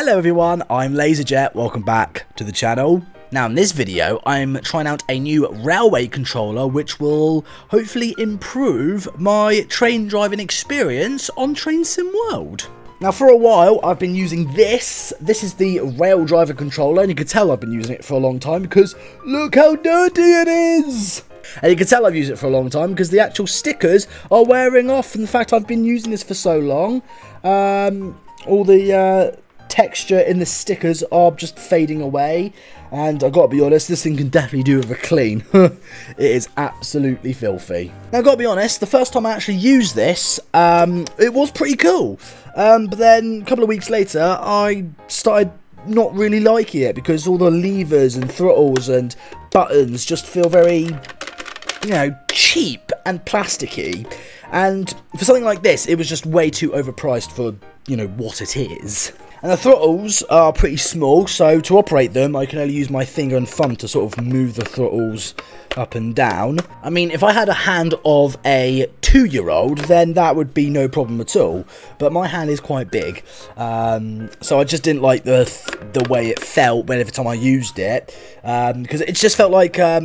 Hello everyone, I'm LaZeR, welcome back to the channel. Now in this video, I'm trying out a new railway controller which will hopefully improve my train driving experience on Train Sim World. Now for a while, I've been using this. This is the rail driver controller, and you can tell I've been using it for a long time because look how dirty it is! And you can tell I've used it for a long time because the actual stickers are wearing off, and the fact I've been using this for so long, all the texture in the stickers are just fading away, and I've got to be honest, this thing can definitely do with a clean. It is absolutely filthy. Now I've got to be honest, the first time I actually used this, it was pretty cool, but then a couple of weeks later I started not really liking it because all the levers and throttles and buttons just feel very, you know, cheap and plasticky, and for something like this it was just way too overpriced for, you know, what it is. And the throttles are pretty small, so to operate them I can only use my finger and thumb to sort of move the throttles up and down. I mean, if I had a hand of a 2-year-old, then that would be no problem at all, but my hand is quite big, so I just didn't like the way it felt every time I used it, because it just felt like a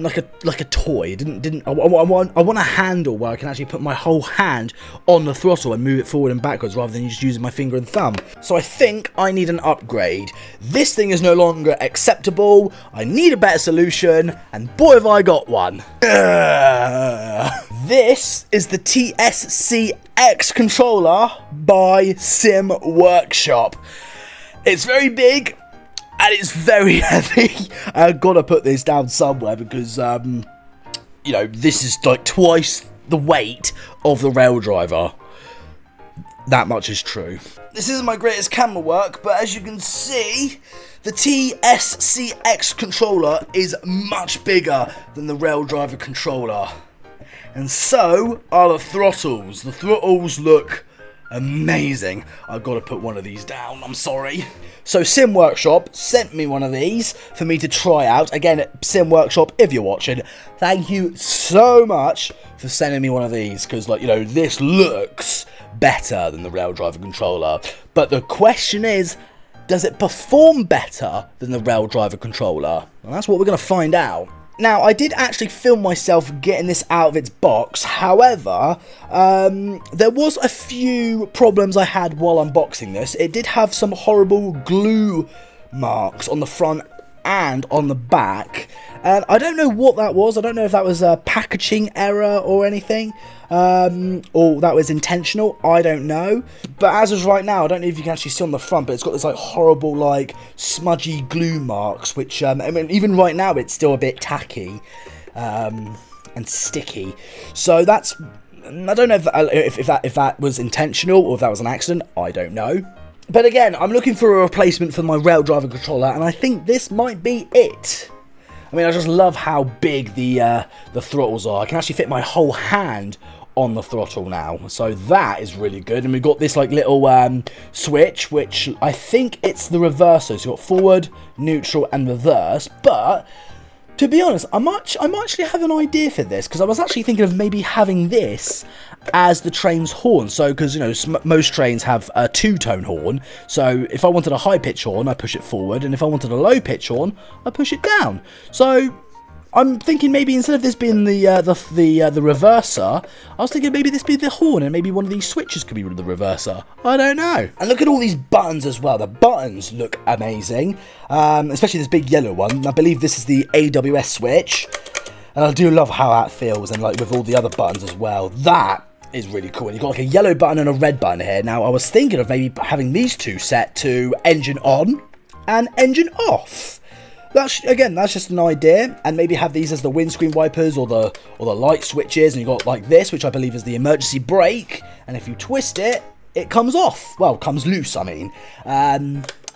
toy. I want a handle where I can actually put my whole hand on the throttle and move it forward and backwards rather than just using my finger and thumb. So I think I need an upgrade. This thing is no longer acceptable. I need a better solution, and boy have I got one. This is the TSC-X controller by Sim Workshop. It's very big and it's very heavy. I've got to put this down somewhere because, you know, this is like twice the weight of the rail driver. That much is true. This isn't my greatest camera work, but as you can see, the TSCX controller is much bigger than the rail driver controller. And so are the throttles. The throttles look amazing. I've got to put one of these down, I'm sorry. So Sim Workshop sent me one of these for me to try out. Again, Sim Workshop, if you're watching, thank you so much for sending me one of these, because, like, you know, this looks better than the rail driver controller. But the question is, does it perform better than the rail driver controller? Well, that's what we're going to find out. Now, I did actually film myself getting this out of its box. However, there was a few problems I had while unboxing this. It did have some horrible glue marks on the front and on the back, and I don't know what that was. I don't know if that was a packaging error or anything, or that was intentional. I don't know. But as of right now, I don't know if you can actually see on the front, but it's got this like horrible, like, smudgy glue marks, which I mean, even right now it's still a bit tacky and sticky. So that's, I don't know if that was intentional or if that was an accident. I don't know. But again, I'm looking for a replacement for my rail driver controller, and I think this might be it. I mean, I just love how big the throttles are. I can actually fit my whole hand on the throttle now, so that is really good. And we've got this like little switch, which I think it's the reverser. So you've got forward, neutral, and reverse. But to be honest, I might actually have an idea for this, because I was actually thinking of maybe having this as the train's horn. So, because, you know, most trains have a 2-tone horn. So if I wanted a high-pitch horn, I push it forward, and if I wanted a low-pitch horn, I push it down. So I'm thinking maybe instead of this being the reverser, I was thinking maybe this be the horn, and maybe one of these switches could be the reverser. I don't know. And look at all these buttons as well. The buttons look amazing, especially this big yellow one. I believe this is the AWS switch, and I do love how that feels, and like with all the other buttons as well. That is really cool. And you've got like a yellow button and a red button here. Now I was thinking of maybe having these two set to engine on and engine off. That's just an idea, and maybe have these as the windscreen wipers or the light switches, and you've got like this, which I believe is the emergency brake, and if you twist it, it comes off. Well, comes loose, I mean.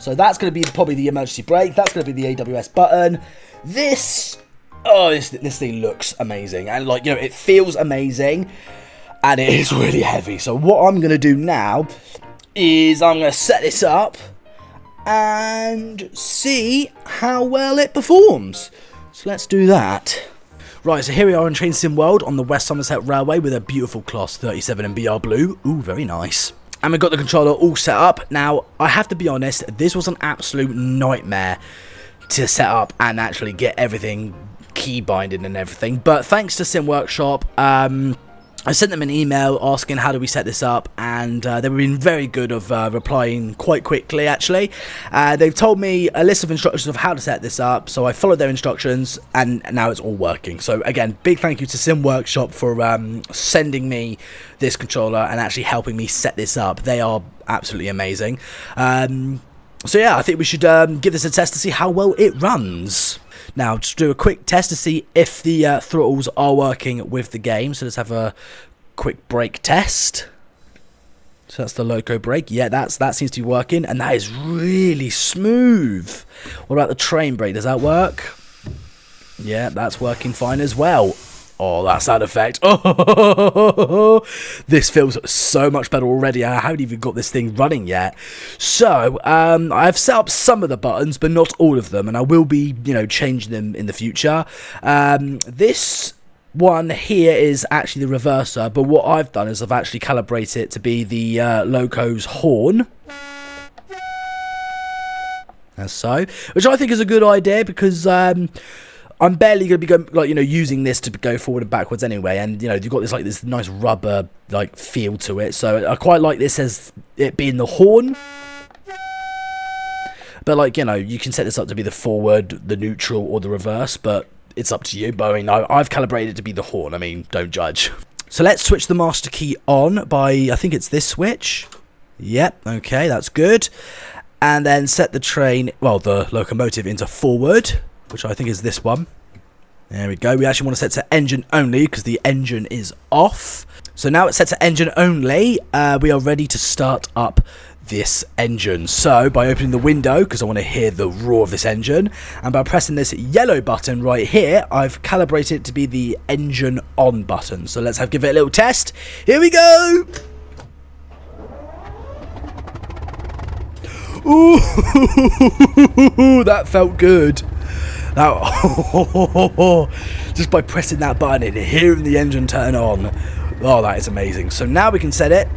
So that's going to be probably the emergency brake. That's going to be the AWS button. This thing looks amazing, and, like, you know, it feels amazing, and it is really heavy. So what I'm going to do now is I'm going to set this up and see how well it performs. So let's do that. Right, so here we are in Train Sim World on the West Somerset Railway with a beautiful Class 37 in BR Blue. Ooh, very nice. And we've got the controller all set up. Now, I have to be honest, this was an absolute nightmare to set up and actually get everything key binding and everything. But thanks to Sim Workshop, I sent them an email asking how do we set this up, and they've been very good of replying quite quickly, actually. They've told me a list of instructions of how to set this up, so I followed their instructions, and now it's all working. So again, big thank you to Sim Workshop for sending me this controller and actually helping me set this up. They are absolutely amazing. So yeah, I think we should give this a test to see how well it runs. Now, just do a quick test to see if the throttles are working with the game. So let's have a quick brake test. So that's the loco brake. Yeah, that seems to be working, and that is really smooth. What about the train brake? Does that work? Yeah, that's working fine as well. Oh, that sound effect. Oh, this feels so much better already. I haven't even got this thing running yet. So, I've set up some of the buttons, but not all of them, and I will be, changing them in the future. This one here is actually the reverser, but what I've done is I've actually calibrated it to be the loco's horn. As so, which I think is a good idea, because I'm barely going to be using this to go forward and backwards anyway, and you've got this nice rubber feel to it, so I quite like this as it being the horn. But you can set this up to be the forward, the neutral, or the reverse, but it's up to you. But I mean, I've calibrated it to be the horn. I mean, don't judge. So let's switch the master key on by, I think it's this switch. Yep, okay, that's good. And then set the train, well, the locomotive into forward, which I think is this one. There we go. We actually want to set to engine only because the engine is off. So now it's set to engine only. We are ready to start up this engine. So by opening the window, because I want to hear the roar of this engine, and by pressing this yellow button right here, I've calibrated it to be the engine on button. So let's give it a little test. Here we go. Ooh, that felt good. Now, just by pressing that button and hearing the engine turn on, oh, that is amazing. So now we can set it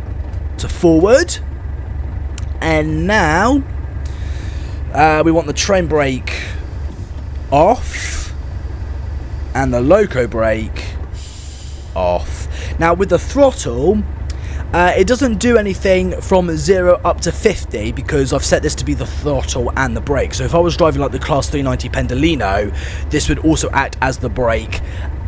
to forward, and now we want the train brake off and the loco brake off. Now with the throttle, it doesn't do anything from 0 up to 50 because I've set this to be the throttle and the brake. So if I was driving like the Class 390 Pendolino, this would also act as the brake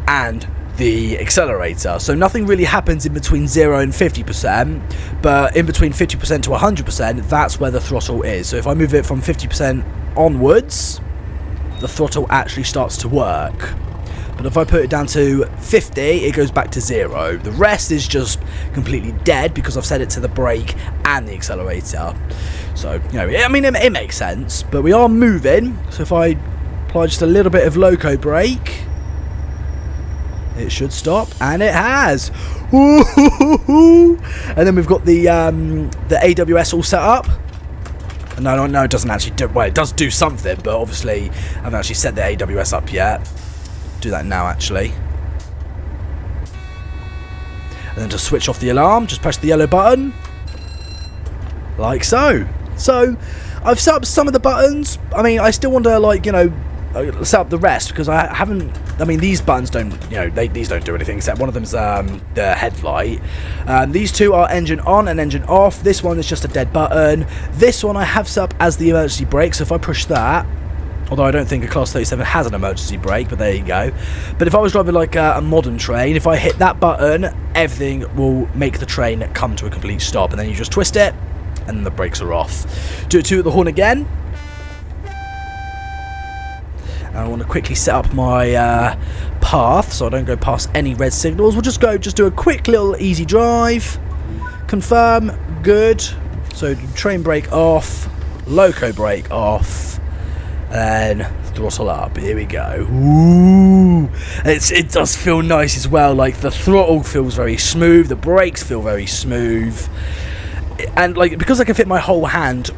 and the accelerator. So nothing really happens in between 0 and 50%, but in between 50% to 100%, that's where the throttle is. So if I move it from 50% onwards, the throttle actually starts to work. But if I put it down to 50, it goes back to 0. The rest is just completely dead because I've set it to the brake and the accelerator. So, I mean, it makes sense. But we are moving. So if I apply just a little bit of loco brake, it should stop. And it has. And then we've got the AWS all set up. No, it doesn't actually do... Well, it does do something, but obviously I haven't actually set the AWS up yet. Do that now, actually. And then to switch off the alarm, just press the yellow button. Like so. So, I've set up some of the buttons. I mean, I still want to, set up the rest because I haven't... I mean, these buttons don't, these don't do anything except one of them's the headlight. These two are engine on and engine off. This one is just a dead button. This one I have set up as the emergency brake, so if I push that... Although I don't think a Class 37 has an emergency brake, but there you go. But if I was driving like a modern train, if I hit that button, everything will make the train come to a complete stop. And then you just twist it, and then the brakes are off. Do it too at the horn again. And I want to quickly set up my path, so I don't go past any red signals. We'll just do a quick little easy drive. Confirm, good. So train brake off, loco brake off. And throttle up. Here we go. Ooh, it does feel nice as well. Like the throttle feels very smooth, the brakes feel very smooth, and like because I can fit my whole hand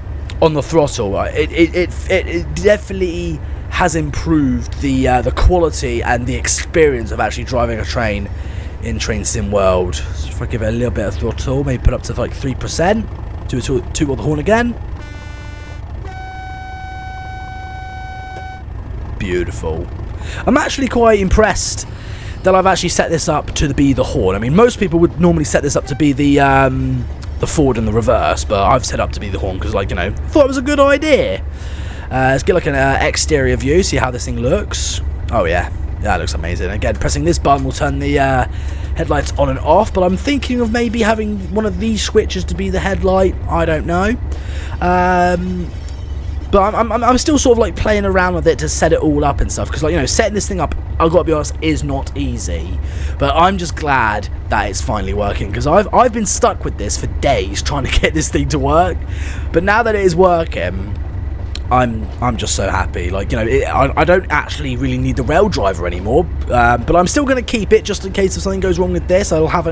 on the throttle, it definitely has improved the quality and the experience of actually driving a train in Train Sim World. So if I give it a little bit of throttle, maybe put up to like 3%, do a toot on the horn again. Beautiful. I'm actually quite impressed that I've actually set this up to be the horn. I mean, most people would normally set this up to be the forward and the reverse, but I've set up to be the horn because, like, you know, thought it was a good idea. Let's get like an exterior view, see how this thing looks. Oh yeah, that looks amazing. Again, pressing this button will turn the headlights on and off, but I'm thinking of maybe having one of these switches to be the headlight. I don't know. But I'm still sort of like playing around with it to set it all up and stuff, because, like, you know, setting this thing up, I've got to be honest, is not easy. But I'm just glad that it's finally working, because I've been stuck with this for days trying to get this thing to work. But now that it is working, I'm just so happy. Like, you know, I don't actually really need the rail driver anymore, but I'm still going to keep it just in case if something goes wrong with this. I'll have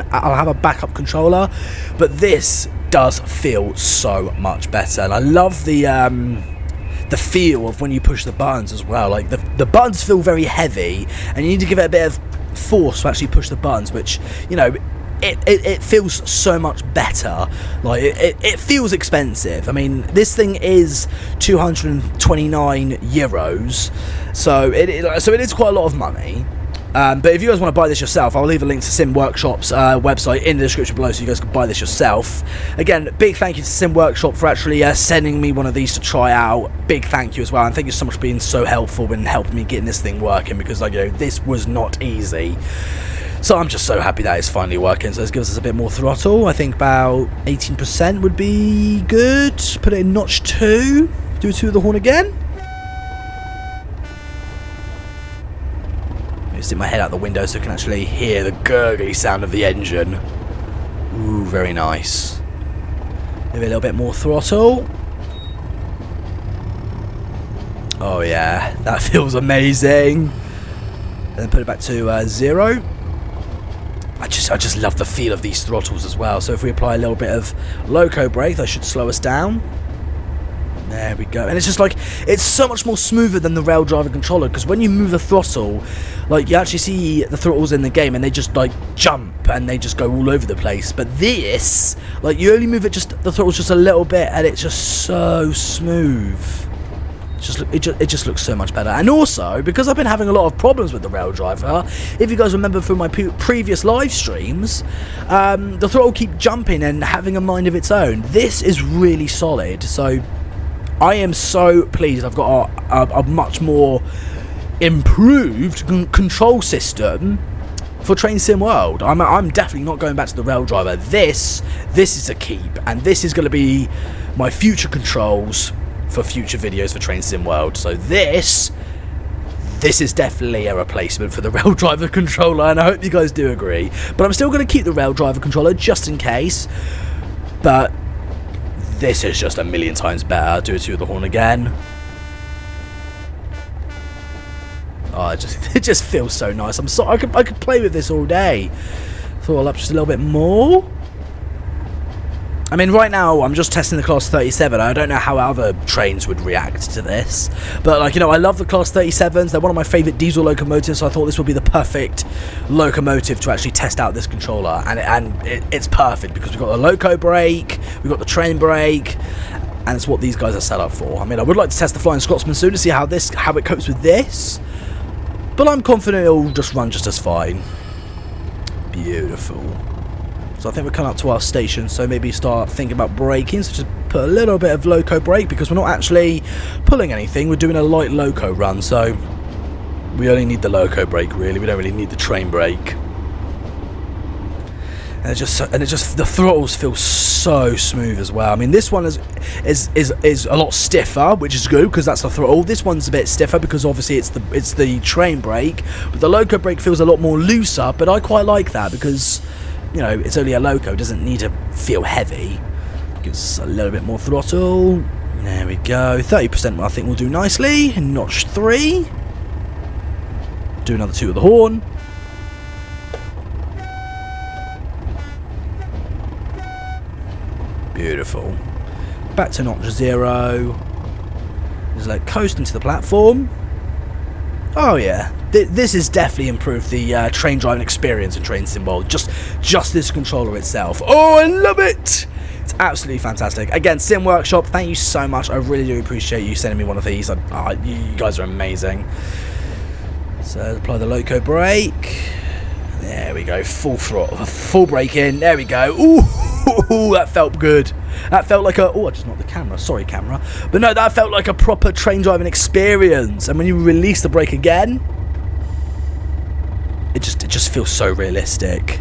a backup controller, but this does feel so much better, and I love the feel of when you push the buttons as well. Like, the buttons feel very heavy, and you need to give it a bit of force to actually push the buttons, which, you know, it feels so much better. Like, it feels expensive. I mean, this thing is 229 euros, so it is quite a lot of money. But if you guys want to buy this yourself, I'll leave a link to Sim Workshop's website in the description below, so you guys can buy this yourself. Again, big thank you to Sim Workshop for actually sending me one of these to try out. Big thank you as well, and thank you so much for being so helpful in helping me getting this thing working, because, like, you know, this was not easy. So I'm just so happy that it's finally working. So this gives us a bit more throttle. I think about 18% would be good. Put it in notch 2. Do a 2 with the horn again. Stick my head out the window so I can actually hear the gurgly sound of the engine. Ooh, very nice. Maybe a little bit more throttle. Oh yeah, that feels amazing. And then put it back to 0. I just love the feel of these throttles as well. So if we apply a little bit of loco brake, that should slow us down. There we go. And it's just like, it's so much more smoother than the rail driver controller, because when you move the throttle, like, you actually see the throttles in the game and they just like jump and they just go all over the place. But this, like, you only move it just, the throttle's just a little bit, and it's just so smooth. It just looks so much better. And also, because I've been having a lot of problems with the rail driver, if you guys remember from my previous live streams, the throttle keep jumping and having a mind of its own. This is really solid. So I am so pleased I've got a much more improved control system for Train Sim World. I'm definitely not going back to the rail driver. This is a keep, and this is going to be my future controls for future videos for Train Sim World. So this is definitely a replacement for the rail driver controller, and I hope you guys do agree. But I'm still going to keep the rail driver controller just in case. But this is just a million times better. Do a 2 with the horn again. Oh, it just feels so nice. I could play with this all day. Throttle up just a little bit more. I mean, right now I'm just testing the Class 37. I don't know how other trains would react to this, but, like, you know, I love the Class 37s. They're one of my favourite diesel locomotives, so I thought this would be the perfect locomotive to actually test out this controller, and it's perfect because we've got the loco brake, we've got the train brake, and it's what these guys are set up for. I mean, I would like to test the Flying Scotsman soon to see how it copes with this, but I'm confident it'll just run just as fine. Beautiful. So I think we're coming up to our station, so maybe start thinking about braking. So just put a little bit of loco brake, because we're not actually pulling anything. We're doing a light loco run, so we only need the loco brake, really. We don't really need the train brake. And the throttles feel so smooth as well. I mean, this one is a lot stiffer, which is good because that's the throttle. This one's a bit stiffer because obviously it's the train brake, but the loco brake feels a lot more looser. But I quite like that because, you know, it's only a loco, it doesn't need to feel heavy. Gives us a little bit more throttle. There we go. 30% I think will do nicely. Notch 3. Do another 2 with the horn. Beautiful. Back to notch 0. Just like coast into the platform. Oh yeah, this has definitely improved the train driving experience in Train Sim World. Just this controller itself. Oh, I love it! It's absolutely fantastic. Again, Sim Workshop, thank you so much. I really do appreciate you sending me one of these. You guys are amazing. So apply the loco brake. There we go, full throttle, full brake in. There we go. Ooh, that felt good. That felt like a... Oh, I just knocked the camera. Sorry, camera. But no, that felt like a proper train driving experience. And when you release the brake again, it just feels so realistic.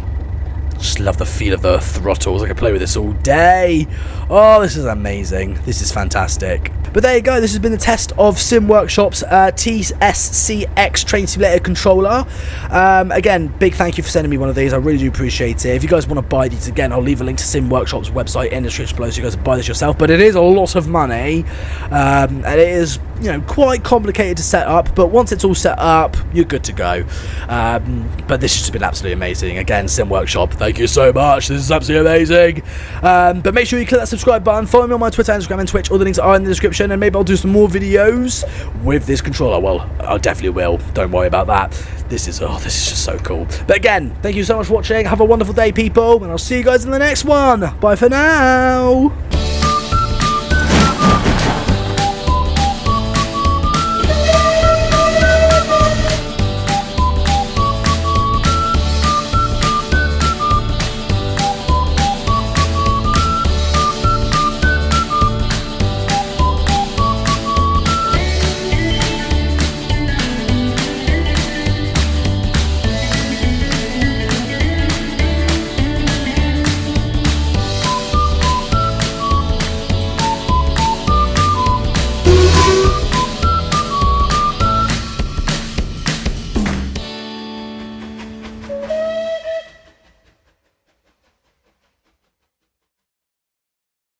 Just love the feel of the throttles. I could play with this all day. Oh, this is amazing. This is fantastic. But there you go. This has been the test of Sim Workshop's TSCX Train Simulator controller. Again, big thank you for sending me one of these. I really do appreciate it. If you guys want to buy these, again, I'll leave a link to Sim Workshop's website in the description below so you guys can buy this yourself. But it is a lot of money, and it is, you know, quite complicated to set up. But once it's all set up, you're good to go. But this has just been absolutely amazing. Again, Sim Workshop, thank you so much. This is absolutely amazing. But make sure you click that subscribe button. Follow me on my Twitter, Instagram, and Twitch. All the links are in the description. And maybe I'll do some more videos with this controller. Well, I definitely will. Don't worry about that. This is just so cool. But again, thank you so much for watching. Have a wonderful day, people, and I'll see you guys in the next one. Bye for now.